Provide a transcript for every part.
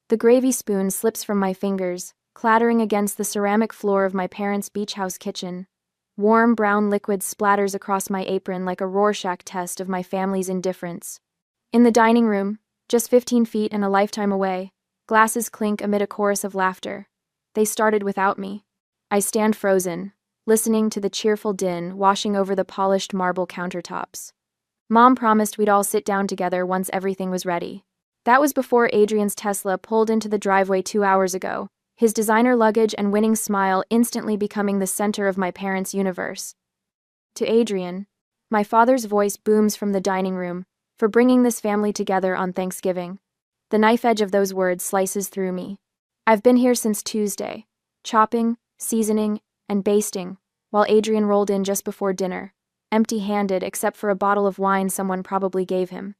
The gravy spoon slips from my fingers, clattering against the ceramic floor of my parents' beach house kitchen. Warm brown liquid splatters across my apron like a Rorschach test of my family's indifference. In the dining room, just 15 feet and a lifetime away, glasses clink amid a chorus of laughter. They started without me. I stand frozen, listening to the cheerful din washing over the polished marble countertops. Mom promised we'd all sit down together once everything was ready. That was before Adrian's Tesla pulled into the driveway 2 hours ago, his designer luggage and winning smile instantly becoming the center of my parents' universe. To Adrian, my father's voice booms from the dining room, for bringing this family together on Thanksgiving. The knife edge of those words slices through me. I've been here since Tuesday, chopping, seasoning, and basting, while Adrian rolled in just before dinner, empty-handed except for a bottle of wine someone probably gave him.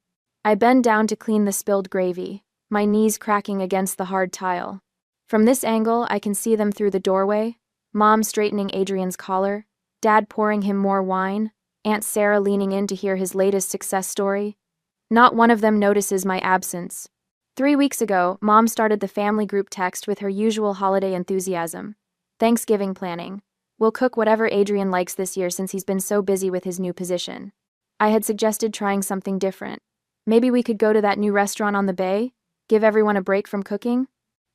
I bend down to clean the spilled gravy, my knees cracking against the hard tile. From this angle, I can see them through the doorway, Mom straightening Adrian's collar, Dad pouring him more wine, Aunt Sarah leaning in to hear his latest success story. Not one of them notices my absence. 3 weeks ago, Mom started the family group text with her usual holiday enthusiasm. Thanksgiving planning. We'll cook whatever Adrian likes this year since he's been so busy with his new position. I had suggested trying something different. Maybe we could go to that new restaurant on the bay? Give everyone a break from cooking?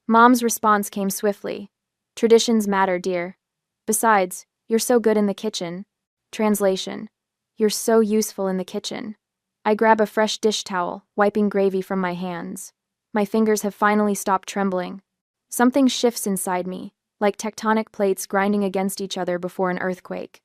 Mom's response came swiftly. Traditions matter, dear. Besides, you're so good in the kitchen. Translation. You're so useful in the kitchen. I grab a fresh dish towel, wiping gravy from my hands. My fingers have finally stopped trembling. Something shifts inside me, like tectonic plates grinding against each other before an earthquake.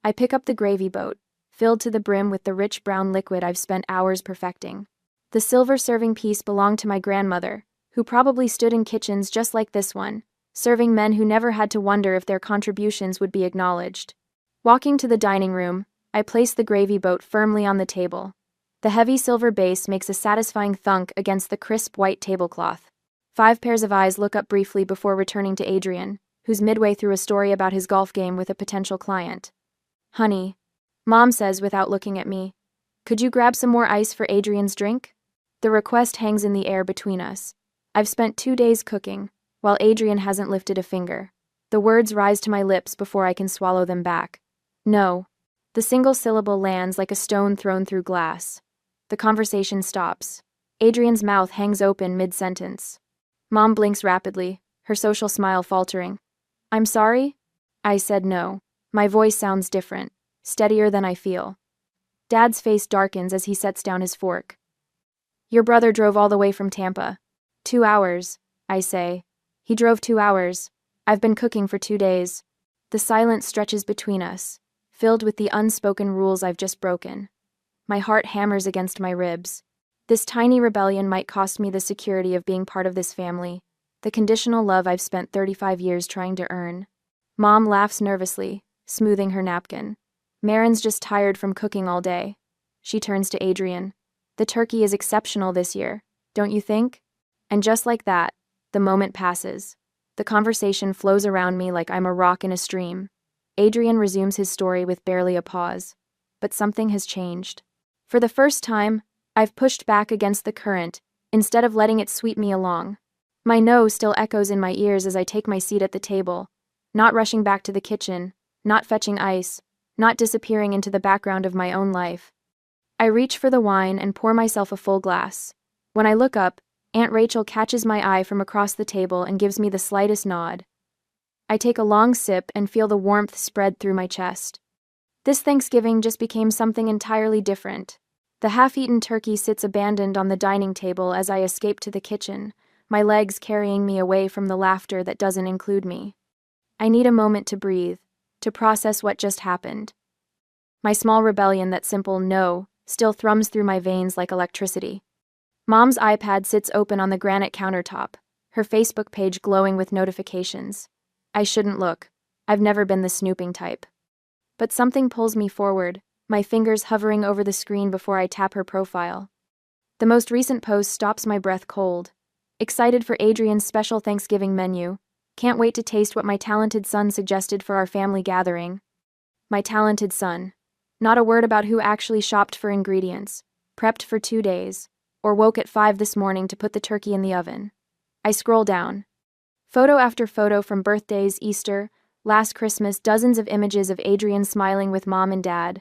I pick up the gravy boat, filled to the brim with the rich brown liquid I've spent hours perfecting. The silver serving piece belonged to my grandmother, who probably stood in kitchens just like this one, serving men who never had to wonder if their contributions would be acknowledged. Walking to the dining room, I place the gravy boat firmly on the table. The heavy silver base makes a satisfying thunk against the crisp white tablecloth. 5 pairs of eyes look up briefly before returning to Adrian, who's midway through a story about his golf game with a potential client. Honey, Mom says without looking at me, could you grab some more ice for Adrian's drink? The request hangs in the air between us. I've spent 2 days cooking, while Adrian hasn't lifted a finger. The words rise to my lips before I can swallow them back. No. The single syllable lands like a stone thrown through glass. The conversation stops. Adrian's mouth hangs open mid-sentence. Mom blinks rapidly, her social smile faltering. I'm sorry? I said no. My voice sounds different, steadier than I feel. Dad's face darkens as he sets down his fork. Your brother drove all the way from Tampa. 2 hours, I say. He drove 2 hours. I've been cooking for 2 days. The silence stretches between us, filled with the unspoken rules I've just broken. My heart hammers against my ribs. This tiny rebellion might cost me the security of being part of this family, the conditional love I've spent 35 years trying to earn. Mom laughs nervously, smoothing her napkin. Marin's just tired from cooking all day. She turns to Adrian. The turkey is exceptional this year, don't you think? And just like that, the moment passes. The conversation flows around me like I'm a rock in a stream. Adrian resumes his story with barely a pause. But something has changed. For the first time, I've pushed back against the current, instead of letting it sweep me along. My no still echoes in my ears as I take my seat at the table, not rushing back to the kitchen, not fetching ice, not disappearing into the background of my own life. I reach for the wine and pour myself a full glass. When I look up, Aunt Rachel catches my eye from across the table and gives me the slightest nod. I take a long sip and feel the warmth spread through my chest. This Thanksgiving just became something entirely different. The half-eaten turkey sits abandoned on the dining table as I escape to the kitchen, my legs carrying me away from the laughter that doesn't include me. I need a moment to breathe, to process what just happened. My small rebellion, that simple no, still thrums through my veins like electricity. Mom's iPad sits open on the granite countertop, her Facebook page glowing with notifications. I shouldn't look. I've never been the snooping type. But something pulls me forward, my fingers hovering over the screen before I tap her profile. The most recent post stops my breath cold. Excited for Adrian's special Thanksgiving menu. Can't wait to taste what my talented son suggested for our family gathering. My talented son. Not a word about who actually shopped for ingredients, prepped for 2 days, or woke at 5 this morning to put the turkey in the oven. I scroll down. Photo after photo from birthdays, Easter, last Christmas, dozens of images of Adrian smiling with mom and dad.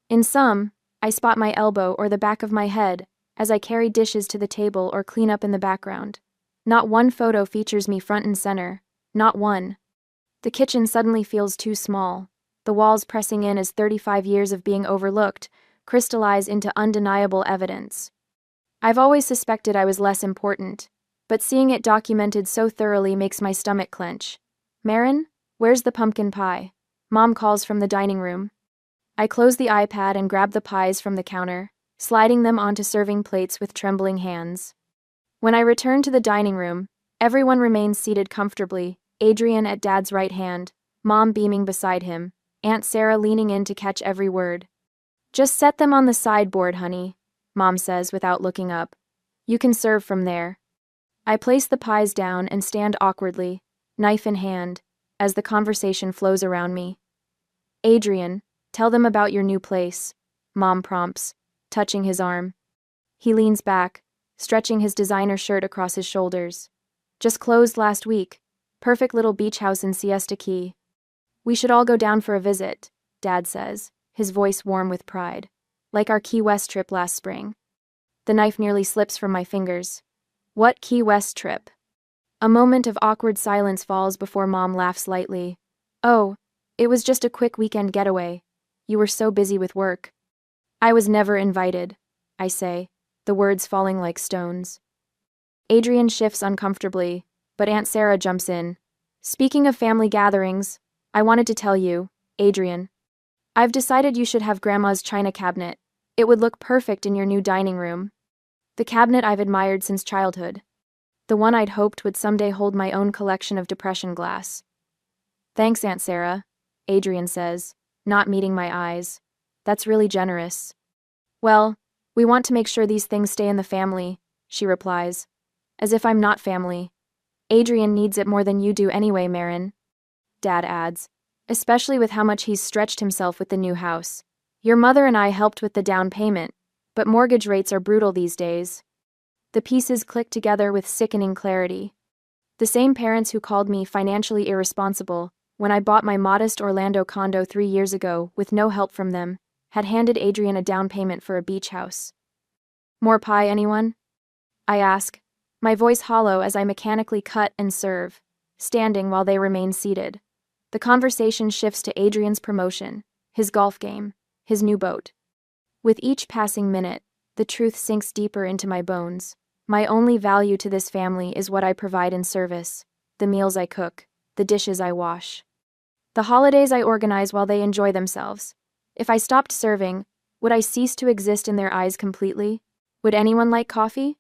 In some, I spot my elbow or the back of my head as I carry dishes to the table or clean up in the background. Not one photo features me front and center. Not one. The kitchen suddenly feels too small. The walls pressing in as 35 years of being overlooked crystallize into undeniable evidence. I've always suspected I was less important, but seeing it documented so thoroughly makes my stomach clench. Marin, where's the pumpkin pie? Mom calls from the dining room. I close the iPad and grab the pies from the counter, sliding them onto serving plates with trembling hands. When I return to the dining room, everyone remains seated comfortably, Adrian at Dad's right hand, Mom beaming beside him, Aunt Sarah leaning in to catch every word. "Just set them on the sideboard, honey," Mom says without looking up. "You can serve from there." I place the pies down and stand awkwardly, knife in hand, as the conversation flows around me. "Adrian, tell them about your new place," Mom prompts, touching his arm. He leans back, stretching his designer shirt across his shoulders. "Just closed last week. Perfect little beach house in Siesta Key. We should all go down for a visit," Dad says, his voice warm with pride. "Like our Key West trip last spring." The knife nearly slips from my fingers. "What Key West trip?" A moment of awkward silence falls before Mom laughs lightly. "Oh, it was just a quick weekend getaway. You were so busy with work." "I was never invited," I say, the words falling like stones. Adrian shifts uncomfortably, but Aunt Sarah jumps in. "Speaking of family gatherings, I wanted to tell you, Adrian. I've decided you should have Grandma's china cabinet. It would look perfect in your new dining room. The cabinet I've admired since childhood. The one I'd hoped would someday hold my own collection of depression glass." "Thanks, Aunt Sarah," Adrian says, not meeting my eyes. "That's really generous." "Well, we want to make sure these things stay in the family," she replies. "As if I'm not family." "Adrian needs it more than you do anyway, Marin," Dad adds, "especially with how much he's stretched himself with the new house. Your mother and I helped with the down payment, but mortgage rates are brutal these days." The pieces click together with sickening clarity. The same parents who called me financially irresponsible when I bought my modest Orlando condo 3 years ago with no help from them had handed Adrian a down payment for a beach house. "More pie, anyone?" I ask, my voice hollow as I mechanically cut and serve, standing while they remain seated. The conversation shifts to Adrian's promotion, his golf game, his new boat. With each passing minute, the truth sinks deeper into my bones. My only value to this family is what I provide in service, the meals I cook, the dishes I wash. The holidays I organize while they enjoy themselves. If I stopped serving, would I cease to exist in their eyes completely? Would anyone like coffee?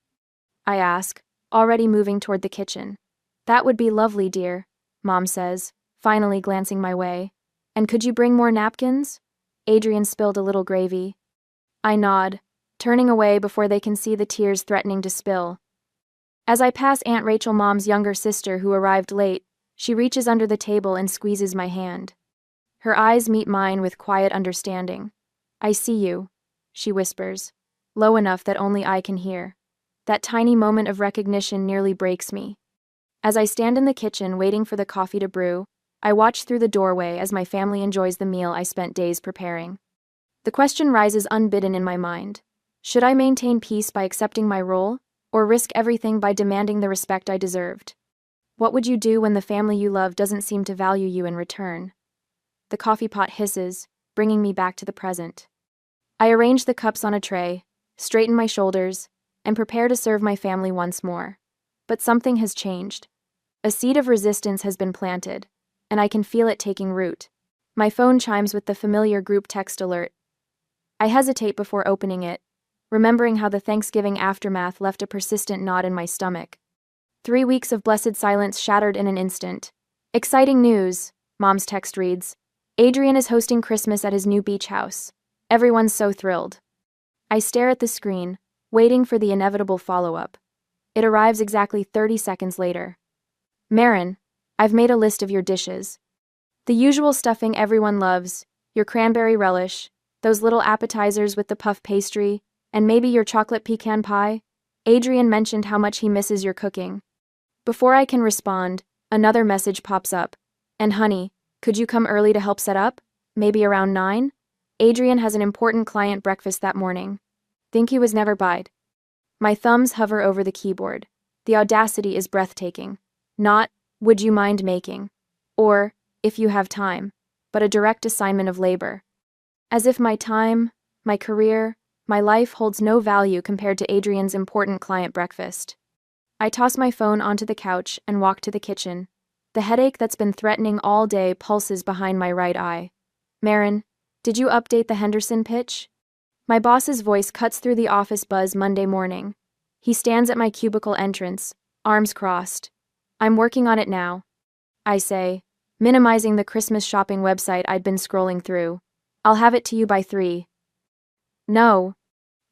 I ask, already moving toward the kitchen. "That would be lovely, dear," Mom says, finally glancing my way. "And could you bring more napkins?" Adrian spilled a little gravy. I nod, turning away before they can see the tears threatening to spill. As I pass Aunt Rachel, Mom's younger sister who arrived late, she reaches under the table and squeezes my hand. Her eyes meet mine with quiet understanding. "I see you," she whispers, low enough that only I can hear. That tiny moment of recognition nearly breaks me. As I stand in the kitchen waiting for the coffee to brew, I watch through the doorway as my family enjoys the meal I spent days preparing. The question rises unbidden in my mind. Should I maintain peace by accepting my role, or risk everything by demanding the respect I deserved? What would you do when the family you love doesn't seem to value you in return? The coffee pot hisses, bringing me back to the present. I arrange the cups on a tray, straighten my shoulders, and prepare to serve my family once more. But something has changed. A seed of resistance has been planted, and I can feel it taking root. My phone chimes with the familiar group text alert. I hesitate before opening it, remembering how the Thanksgiving aftermath left a persistent knot in my stomach. 3 weeks of blessed silence shattered in an instant. "Exciting news," Mom's text reads. "Adrian is hosting Christmas at his new beach house. Everyone's so thrilled." I stare at the screen, waiting for the inevitable follow-up. It arrives exactly 30 seconds later. "Marin, I've made a list of your dishes. The usual stuffing everyone loves, your cranberry relish, those little appetizers with the puff pastry, and maybe your chocolate pecan pie. Adrian mentioned how much he misses your cooking." Before I can respond, another message pops up. And honey, could you come early to help set up? Maybe around 9? Adrian has an important client breakfast that morning. Think he was never bide. My thumbs hover over the keyboard. The audacity is breathtaking. Not, would you mind making? Or, if you have time, but a direct assignment of labor. As if my time, my career, my life holds no value compared to Adrian's important client breakfast. I toss my phone onto the couch and walk to the kitchen. The headache that's been threatening all day pulses behind my right eye. Marin, did you update the Henderson pitch? My boss's voice cuts through the office buzz Monday morning. He stands at my cubicle entrance, arms crossed. I'm working on it now, I say, minimizing the Christmas shopping website I'd been scrolling through. I'll have it to you by 3. No.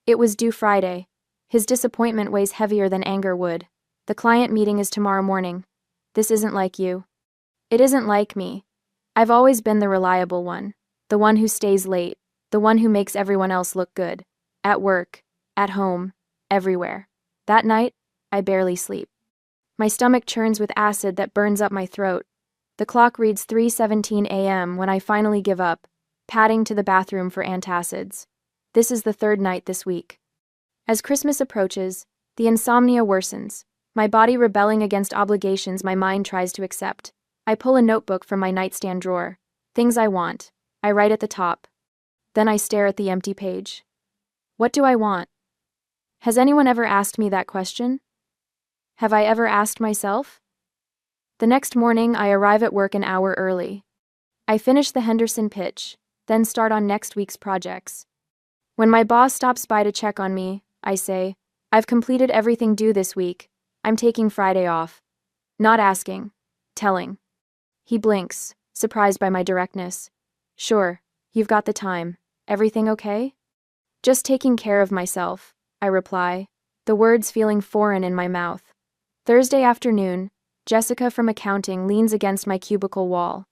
It was due Friday. His disappointment weighs heavier than anger would. The client meeting is tomorrow morning. This isn't like you. It isn't like me. I've always been the reliable one, the one who stays late, the one who makes everyone else look good. At work, at home, everywhere. That night, I barely sleep. My stomach churns with acid that burns up my throat. The clock reads 3:17 a.m. when I finally give up, padding to the bathroom for antacids. This is the 3rd night this week. As Christmas approaches, the insomnia worsens, my body rebelling against obligations my mind tries to accept. I pull a notebook from my nightstand drawer. Things I want. I write at the top. Then I stare at the empty page. What do I want? Has anyone ever asked me that question? Have I ever asked myself? The next morning, I arrive at work an hour early. I finish the Henderson pitch, then start on next week's projects. When my boss stops by to check on me, I say, I've completed everything due this week. I'm taking Friday off. Not asking, telling. He blinks, surprised by my directness. Sure, you've got the time. Everything okay? Just taking care of myself, I reply, the words feeling foreign in my mouth. Thursday afternoon, Jessica from accounting leans against my cubicle wall.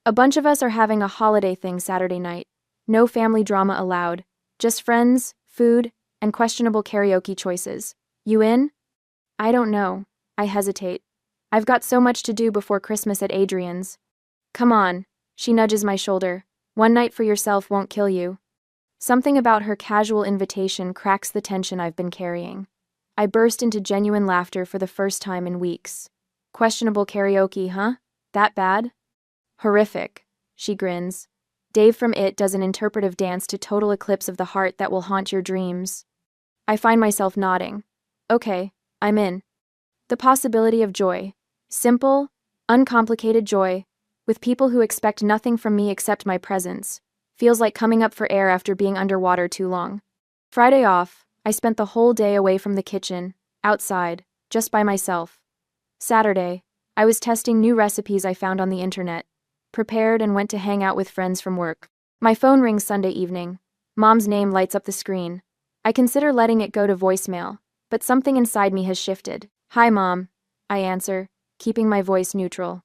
A bunch of us are having a holiday thing Saturday night. No family drama allowed. Just friends, food, and questionable karaoke choices. You in? I don't know. I hesitate. I've got so much to do before Christmas at Adrian's. Come on, she nudges my shoulder. One night for yourself won't kill you. Something about her casual invitation cracks the tension I've been carrying. I burst into genuine laughter for the first time in weeks. Questionable karaoke, huh? That bad? Horrific, she grins. Dave from It does an interpretive dance to Total Eclipse of the Heart that will haunt your dreams. I find myself nodding. Okay, I'm in. The possibility of joy. Simple, uncomplicated joy, with people who expect nothing from me except my presence, feels like coming up for air after being underwater too long. Friday off, I spent the whole day away from the kitchen, outside, just by myself. Saturday, I was testing new recipes I found on the internet, prepared and went to hang out with friends from work. My phone rings Sunday evening. Mom's name lights up the screen. I consider letting it go to voicemail, but something inside me has shifted. Hi, Mom, I answer, keeping my voice neutral.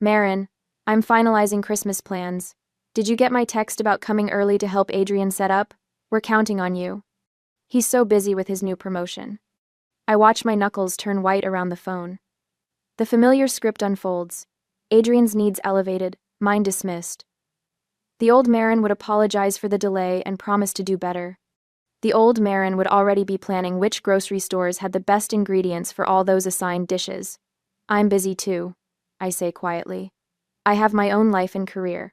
Marin, I'm finalizing Christmas plans. Did you get my text about coming early to help Adrian set up? We're counting on you. He's so busy with his new promotion. I watch my knuckles turn white around the phone. The familiar script unfolds. Adrian's needs elevated, mine dismissed. The old Marin would apologize for the delay and promise to do better. The old Marin would already be planning which grocery stores had the best ingredients for all those assigned dishes. I'm busy too, I say quietly. I have my own life and career.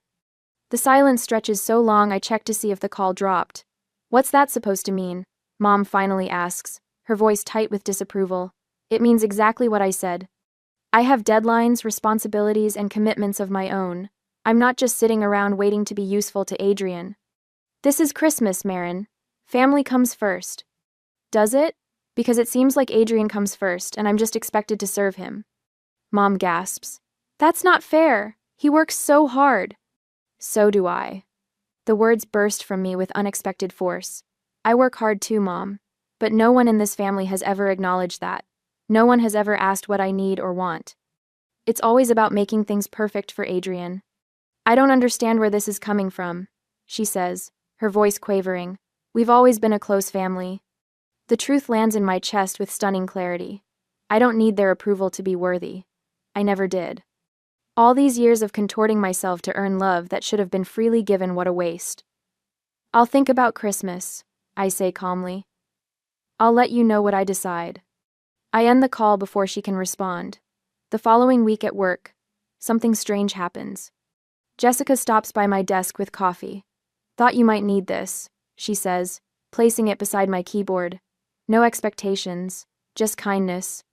The silence stretches so long I check to see if the call dropped. What's that supposed to mean? Mom finally asks, her voice tight with disapproval. It means exactly what I said. I have deadlines, responsibilities, and commitments of my own. I'm not just sitting around waiting to be useful to Adrian. This is Christmas, Marin. Family comes first. Does it? Because it seems like Adrian comes first, and I'm just expected to serve him. Mom gasps. That's not fair. He works so hard. So do I. The words burst from me with unexpected force. I work hard too, Mom. But no one in this family has ever acknowledged that. No one has ever asked what I need or want. It's always about making things perfect for Adrian. I don't understand where this is coming from, she says, her voice quavering. We've always been a close family. The truth lands in my chest with stunning clarity. I don't need their approval to be worthy. I never did. All these years of contorting myself to earn love that should have been freely given, what a waste. I'll think about Christmas, I say calmly. I'll let you know what I decide. I end the call before she can respond. The following week at work, something strange happens. Jessica stops by my desk with coffee. Thought you might need this, she says, placing it beside my keyboard. No expectations, just kindness.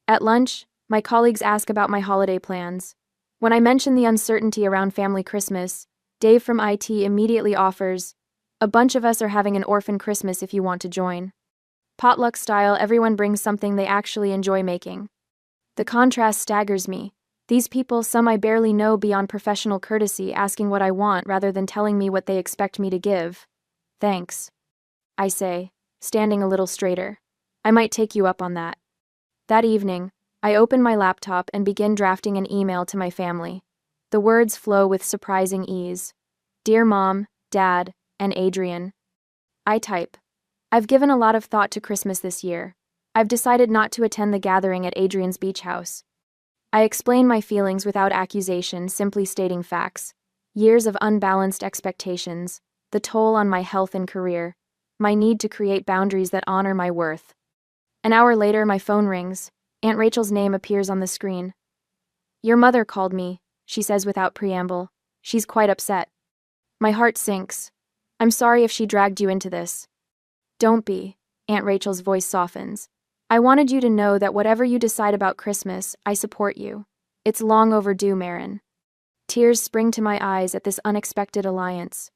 At lunch, my colleagues ask about my holiday plans. When I mention the uncertainty around family Christmas, Dave from IT immediately offers, "A bunch of us are having an orphan Christmas if you want to join." Potluck style, everyone brings something they actually enjoy making. The contrast staggers me. These people, some I barely know beyond professional courtesy, asking what I want rather than telling me what they expect me to give. Thanks, I say, standing a little straighter. I might take you up on that. That evening, I open my laptop and begin drafting an email to my family. The words flow with surprising ease. Dear Mom, Dad, and Adrian. I type. I've given a lot of thought to Christmas this year. I've decided not to attend the gathering at Adrian's beach house. I explain my feelings without accusation, simply stating facts. Years of unbalanced expectations, the toll on my health and career, my need to create boundaries that honor my worth. An hour later, my phone rings. Aunt Rachel's name appears on the screen. Your mother called me, she says without preamble. She's quite upset. My heart sinks. I'm sorry if she dragged you into this. Don't be, Aunt Rachel's voice softens. I wanted you to know that whatever you decide about Christmas, I support you. It's long overdue, Marin. Tears spring to my eyes at this unexpected alliance.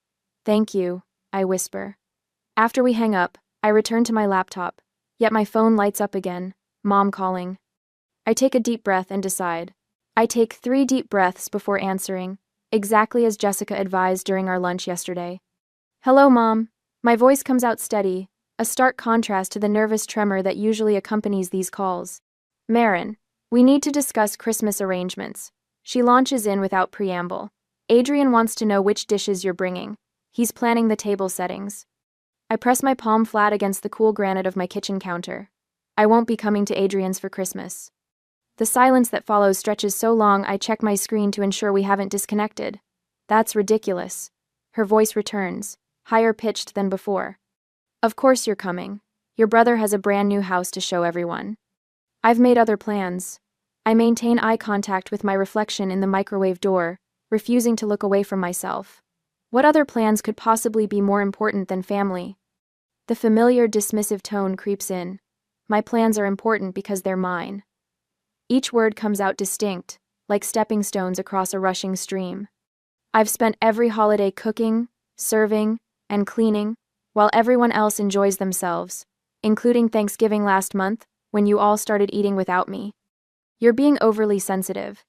Thank you, I whisper. After we hang up, I return to my laptop, yet my phone lights up again, Mom calling. I take a deep breath and decide. I take 3 deep breaths before answering, exactly as Jessica advised during our lunch yesterday. Hello, Mom. My voice comes out steady, a stark contrast to the nervous tremor that usually accompanies these calls. Marin, we need to discuss Christmas arrangements. She launches in without preamble. Adrian wants to know which dishes you're bringing. He's planning the table settings. I press my palm flat against the cool granite of my kitchen counter. I won't be coming to Adrian's for Christmas. The silence that follows stretches so long I check my screen to ensure we haven't disconnected. That's ridiculous. Her voice returns, higher pitched than before. Of course you're coming. Your brother has a brand new house to show everyone. I've made other plans. I maintain eye contact with my reflection in the microwave door, refusing to look away from myself. What other plans could possibly be more important than family? The familiar dismissive tone creeps in. My plans are important because they're mine. Each word comes out distinct, like stepping stones across a rushing stream. I've spent every holiday cooking, serving, and cleaning, while everyone else enjoys themselves, including Thanksgiving last month, when you all started eating without me. You're being overly sensitive.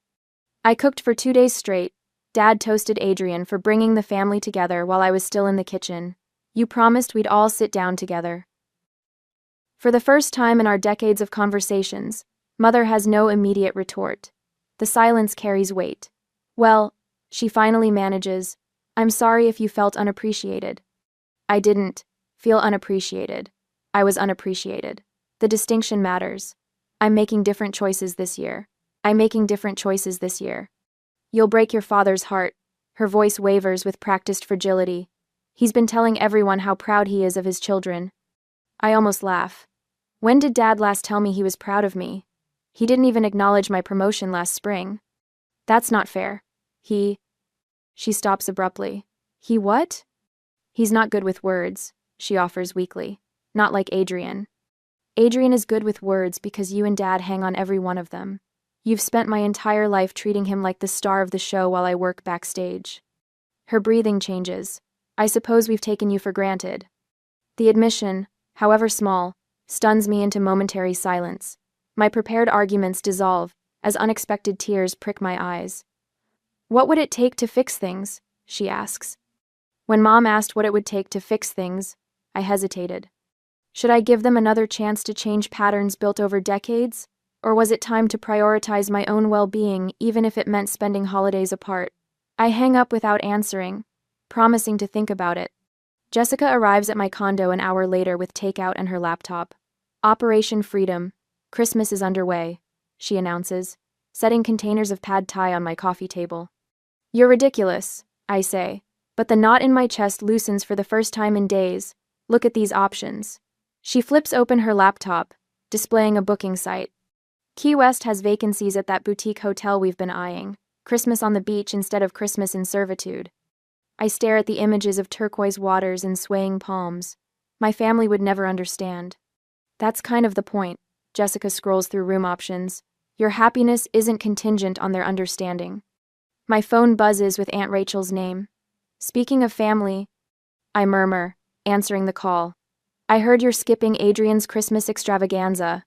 I cooked for 2 days straight. Dad toasted Adrian for bringing the family together while I was still in the kitchen. You promised we'd all sit down together. For the first time in our decades of conversations, Mother has no immediate retort. The silence carries weight. Well, she finally manages, I'm sorry if you felt unappreciated. I didn't feel unappreciated. I was unappreciated. The distinction matters. I'm making different choices this year. I'm making different choices this year. You'll break your father's heart. Her voice wavers with practiced fragility. He's been telling everyone how proud he is of his children. I almost laugh. When did Dad last tell me he was proud of me? He didn't even acknowledge my promotion last spring. That's not fair. She stops abruptly. He what? He's not good with words, she offers weakly. Not like Adrian. Adrian is good with words because you and Dad hang on every one of them. You've spent my entire life treating him like the star of the show while I work backstage. Her breathing changes. I suppose we've taken you for granted. The admission, however small, stuns me into momentary silence. My prepared arguments dissolve, as unexpected tears prick my eyes. What would it take to fix things? She asks. When Mom asked what it would take to fix things, I hesitated. Should I give them another chance to change patterns built over decades? Or was it time to prioritize my own well-being, even if it meant spending holidays apart? I hang up without answering, promising to think about it. Jessica arrives at my condo an hour later with takeout and her laptop. Operation Freedom, Christmas is underway, she announces, setting containers of pad thai on my coffee table. You're ridiculous, I say, but the knot in my chest loosens for the first time in days. Look at these options. She flips open her laptop, displaying a booking site. Key West has vacancies at that boutique hotel we've been eyeing. Christmas on the beach instead of Christmas in servitude. I stare at the images of turquoise waters and swaying palms. My family would never understand. That's kind of the point. Jessica scrolls through room options. Your happiness isn't contingent on their understanding. My phone buzzes with Aunt Rachel's name. Speaking of family, I murmur, answering the call. I heard you're skipping Adrian's Christmas extravaganza.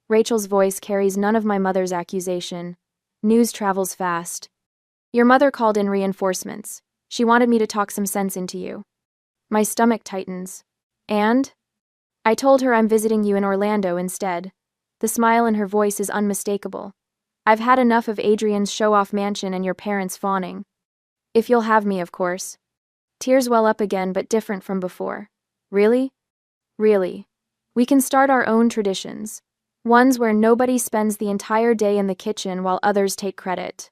Rachel's voice carries none of my mother's accusation. News travels fast. Your mother called in reinforcements. She wanted me to talk some sense into you. My stomach tightens. And? I told her I'm visiting you in Orlando instead. The smile in her voice is unmistakable. I've had enough of Adrian's show-off mansion and your parents fawning. If you'll have me, of course. Tears well up again, but different from before. Really? Really. We can start our own traditions. Ones where nobody spends the entire day in the kitchen while others take credit.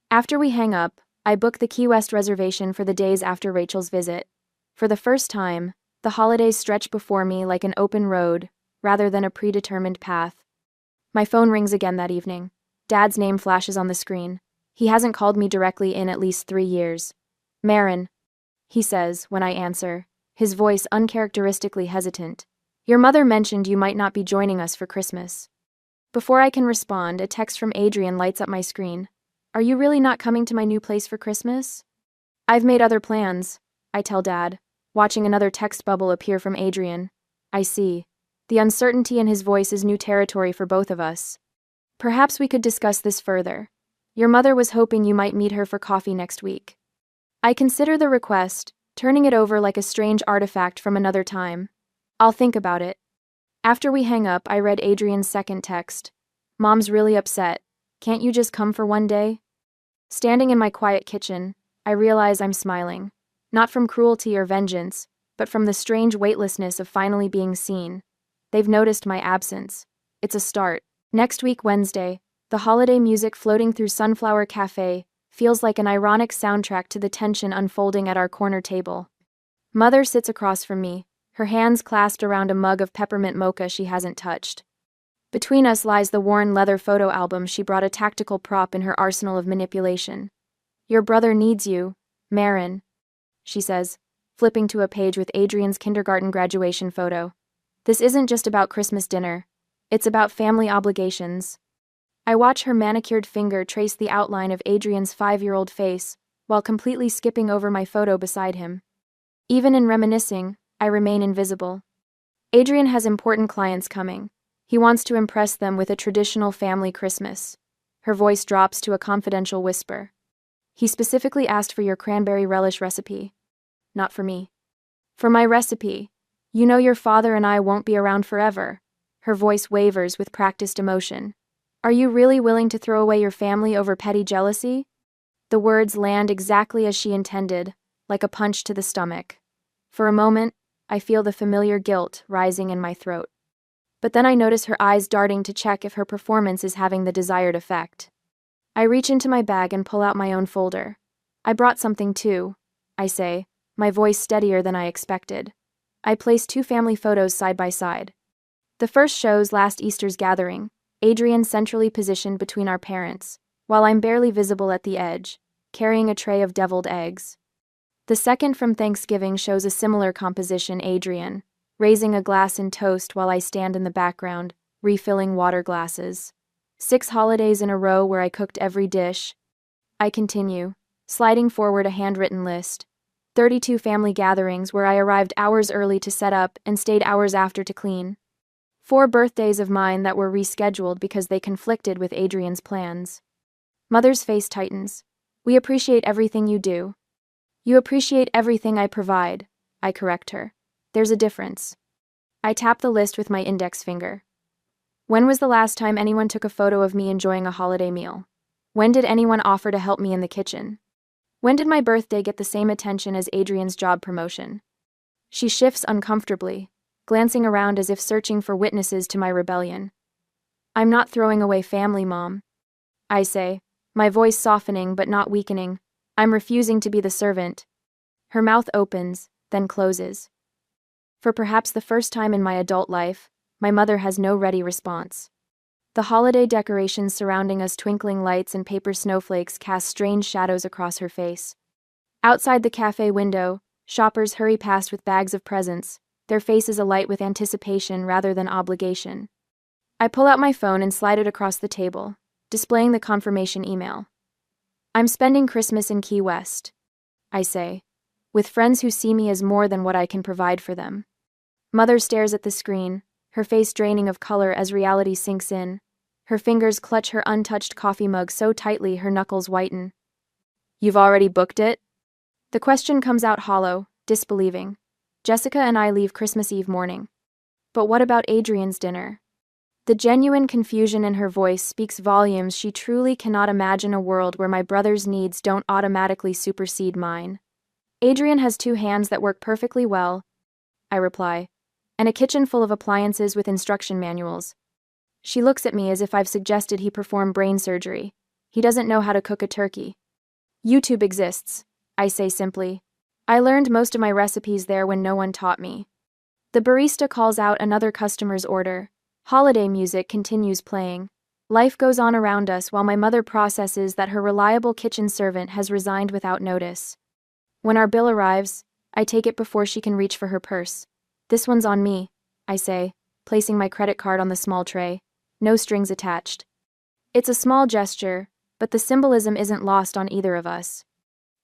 After we hang up, I book the Key West reservation for the days after Rachel's visit. For the first time, the holidays stretch before me like an open road, rather than a predetermined path. My phone rings again that evening. Dad's name flashes on the screen. He hasn't called me directly in at least 3 years. Marin, he says when I answer, his voice uncharacteristically hesitant. Your mother mentioned you might not be joining us for Christmas. Before I can respond, a text from Adrian lights up my screen. Are you really not coming to my new place for Christmas? I've made other plans, I tell Dad, watching another text bubble appear from Adrian. I see. The uncertainty in his voice is new territory for both of us. Perhaps we could discuss this further. Your mother was hoping you might meet her for coffee next week. I consider the request, turning it over like a strange artifact from another time. I'll think about it. After we hang up, I read Adrian's second text. Mom's really upset. Can't you just come for one day? Standing in my quiet kitchen, I realize I'm smiling. Not from cruelty or vengeance, but from the strange weightlessness of finally being seen. They've noticed my absence. It's a start. Next week, Wednesday, the holiday music floating through Sunflower Cafe feels like an ironic soundtrack to the tension unfolding at our corner table. Mother sits across from me, her hands clasped around a mug of peppermint mocha she hasn't touched. Between us lies the worn leather photo album she brought, a tactical prop in her arsenal of manipulation. Your brother needs you, Marin, she says, flipping to a page with Adrian's kindergarten graduation photo. This isn't just about Christmas dinner. It's about family obligations. I watch her manicured finger trace the outline of Adrian's 5-year-old face, while completely skipping over my photo beside him. Even in reminiscing, I remain invisible. Adrian has important clients coming. He wants to impress them with a traditional family Christmas. Her voice drops to a confidential whisper. He specifically asked for your cranberry relish recipe. Not for me. For my recipe. You know your father and I won't be around forever. Her voice wavers with practiced emotion. Are you really willing to throw away your family over petty jealousy? The words land exactly as she intended, like a punch to the stomach. For a moment, I feel the familiar guilt rising in my throat. But then I notice her eyes darting to check if her performance is having the desired effect. I reach into my bag and pull out my own folder. I brought something too, I say, my voice steadier than I expected. I place 2 family photos side by side. The first shows last Easter's gathering, Adrian centrally positioned between our parents, while I'm barely visible at the edge, carrying a tray of deviled eggs. The second from Thanksgiving shows a similar composition, Adrian, raising a glass in toast while I stand in the background, refilling water glasses. 6 holidays in a row where I cooked every dish. I continue, sliding forward a handwritten list. 32 family gatherings where I arrived hours early to set up and stayed hours after to clean. 4 birthdays of mine that were rescheduled because they conflicted with Adrian's plans. Mother's face tightens. We appreciate everything you do. You appreciate everything I provide, I correct her. There's a difference. I tap the list with my index finger. When was the last time anyone took a photo of me enjoying a holiday meal? When did anyone offer to help me in the kitchen? When did my birthday get the same attention as Adrian's job promotion? She shifts uncomfortably, glancing around as if searching for witnesses to my rebellion. I'm not throwing away family, Mom. I say, my voice softening but not weakening. I'm refusing to be the servant. Her mouth opens, then closes. For perhaps the first time in my adult life, my mother has no ready response. The holiday decorations surrounding us, twinkling lights and paper snowflakes, cast strange shadows across her face. Outside the cafe window, shoppers hurry past with bags of presents, their faces alight with anticipation rather than obligation. I pull out my phone and slide it across the table, displaying the confirmation email. I'm spending Christmas in Key West, I say, with friends who see me as more than what I can provide for them. Mother stares at the screen, her face draining of color as reality sinks in. Her fingers clutch her untouched coffee mug so tightly her knuckles whiten. You've already booked it? The question comes out hollow, disbelieving. Jessica and I leave Christmas Eve morning. But what about Adrian's dinner? The genuine confusion in her voice speaks volumes. She truly cannot imagine a world where my brother's needs don't automatically supersede mine. Adrian has 2 hands that work perfectly well, I reply, and a kitchen full of appliances with instruction manuals. She looks at me as if I've suggested he perform brain surgery. He doesn't know how to cook a turkey. YouTube exists, I say simply. I learned most of my recipes there when no one taught me. The barista calls out another customer's order. Holiday music continues playing. Life goes on around us while my mother processes that her reliable kitchen servant has resigned without notice. When our bill arrives, I take it before she can reach for her purse. This one's on me, I say, placing my credit card on the small tray. No strings attached. It's a small gesture, but the symbolism isn't lost on either of us.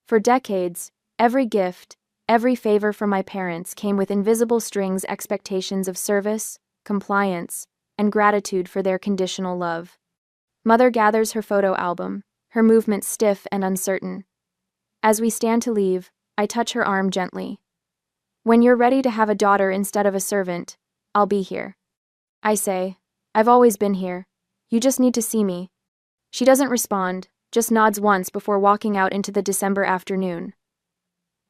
For decades, every gift, every favor from my parents came with invisible strings, expectations of service, compliance, and gratitude for their conditional love. Mother gathers her photo album, her movements stiff and uncertain. As we stand to leave, I touch her arm gently. When you're ready to have a daughter instead of a servant, I'll be here. I say, I've always been here. You just need to see me. She doesn't respond, just nods once before walking out into the December afternoon.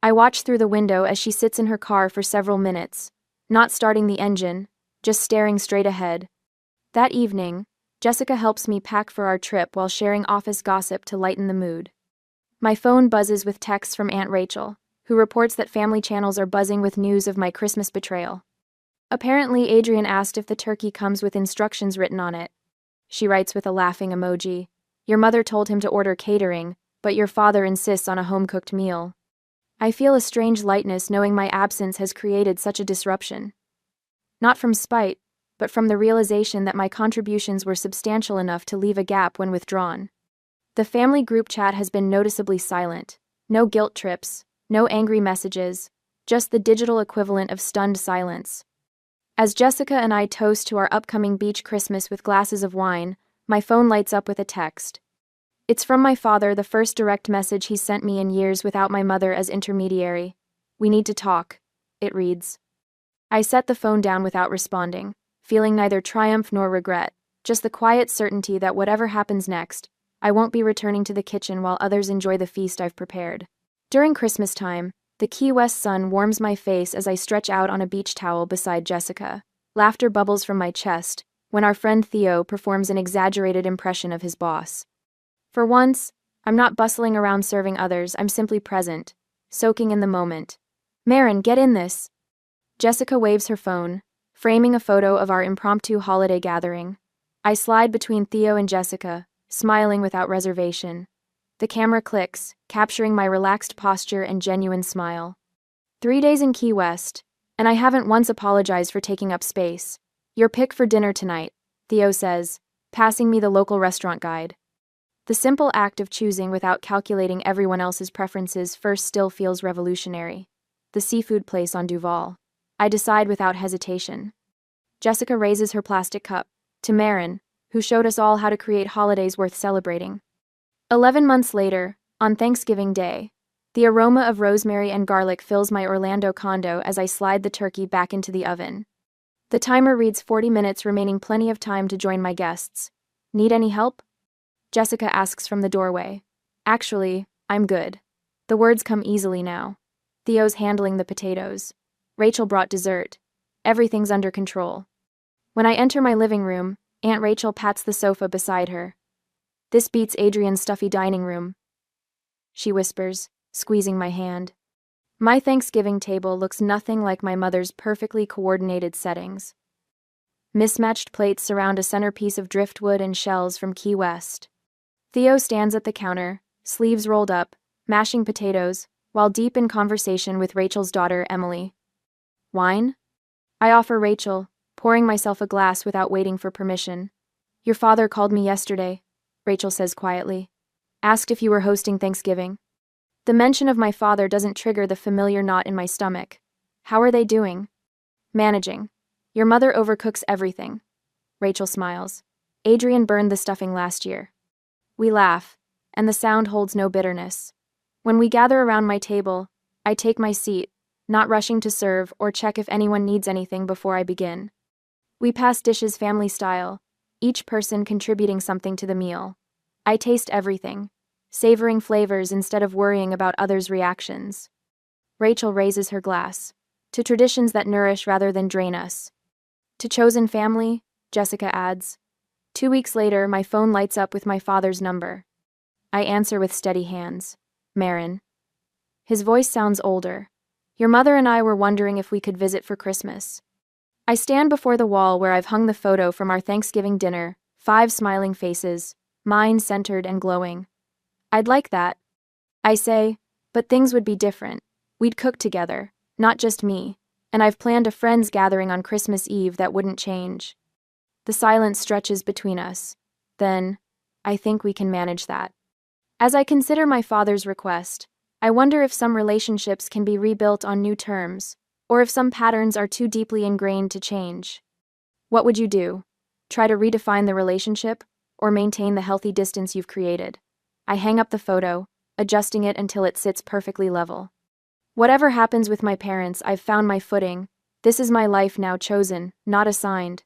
I watch through the window as she sits in her car for several minutes, not starting the engine, just staring straight ahead. That evening, Jessica helps me pack for our trip while sharing office gossip to lighten the mood. My phone buzzes with texts from Aunt Rachel, who reports that family channels are buzzing with news of my Christmas betrayal. Apparently, Adrian asked if the turkey comes with instructions written on it. She writes with a laughing emoji. Your mother told him to order catering, but your father insists on a home-cooked meal. I feel a strange lightness knowing my absence has created such a disruption. Not from spite, but from the realization that my contributions were substantial enough to leave a gap when withdrawn. The family group chat has been noticeably silent. No guilt trips, no angry messages, just the digital equivalent of stunned silence. As Jessica and I toast to our upcoming beach Christmas with glasses of wine, my phone lights up with a text. It's from my father, the first direct message he's sent me in years without my mother as intermediary. We need to talk, it reads. I set the phone down without responding, feeling neither triumph nor regret, just the quiet certainty that whatever happens next, I won't be returning to the kitchen while others enjoy the feast I've prepared. During Christmas time, the Key West sun warms my face as I stretch out on a beach towel beside Jessica. Laughter bubbles from my chest when our friend Theo performs an exaggerated impression of his boss. For once, I'm not bustling around serving others, I'm simply present, soaking in the moment. Marin, get in this. Jessica waves her phone, framing a photo of our impromptu holiday gathering. I slide between Theo and Jessica, smiling without reservation. The camera clicks, capturing my relaxed posture and genuine smile. 3 days in Key West, and I haven't once apologized for taking up space. Your pick for dinner tonight, Theo says, passing me the local restaurant guide. The simple act of choosing without calculating everyone else's preferences first still feels revolutionary. The seafood place on Duval. I decide without hesitation. Jessica raises her plastic cup, to Marin, who showed us all how to create holidays worth celebrating. 11 months later, on Thanksgiving Day, the aroma of rosemary and garlic fills my Orlando condo as I slide the turkey back into the oven. The timer reads 40 minutes, remaining plenty of time to join my guests. Need any help? Jessica asks from the doorway. Actually, I'm good. The words come easily now. Theo's handling the potatoes. Rachel brought dessert. Everything's under control. When I enter my living room, Aunt Rachel pats the sofa beside her. This beats Adrian's stuffy dining room, she whispers, squeezing my hand. My Thanksgiving table looks nothing like my mother's perfectly coordinated settings. Mismatched plates surround a centerpiece of driftwood and shells from Key West. Theo stands at the counter, sleeves rolled up, mashing potatoes, while deep in conversation with Rachel's daughter, Emily. Wine? I offer Rachel, pouring myself a glass without waiting for permission. Your father called me yesterday, Rachel says quietly. Asked if you were hosting Thanksgiving. The mention of my father doesn't trigger the familiar knot in my stomach. How are they doing? Managing. Your mother overcooks everything. Rachel smiles. Adrian burned the stuffing last year. We laugh, and the sound holds no bitterness. When we gather around my table, I take my seat, not rushing to serve or check if anyone needs anything before I begin. We pass dishes family style, each person contributing something to the meal. I taste everything, savoring flavors instead of worrying about others' reactions. Rachel raises her glass. To traditions that nourish rather than drain us. To chosen family, Jessica adds. 2 weeks later, my phone lights up with my father's number. I answer with steady hands. Marin. His voice sounds older. Your mother and I were wondering if we could visit for Christmas. I stand before the wall where I've hung the photo from our Thanksgiving dinner, 5 smiling faces, mine centered and glowing. I'd like that. I say, but things would be different. We'd cook together, not just me, and I've planned a friends gathering on Christmas Eve that wouldn't change. The silence stretches between us. Then, I think we can manage that. As I consider my father's request, I wonder if some relationships can be rebuilt on new terms, or if some patterns are too deeply ingrained to change. What would you do? Try to redefine the relationship, or maintain the healthy distance you've created? I hang up the photo, adjusting it until it sits perfectly level. Whatever happens with my parents, I've found my footing. This is my life now chosen, not assigned.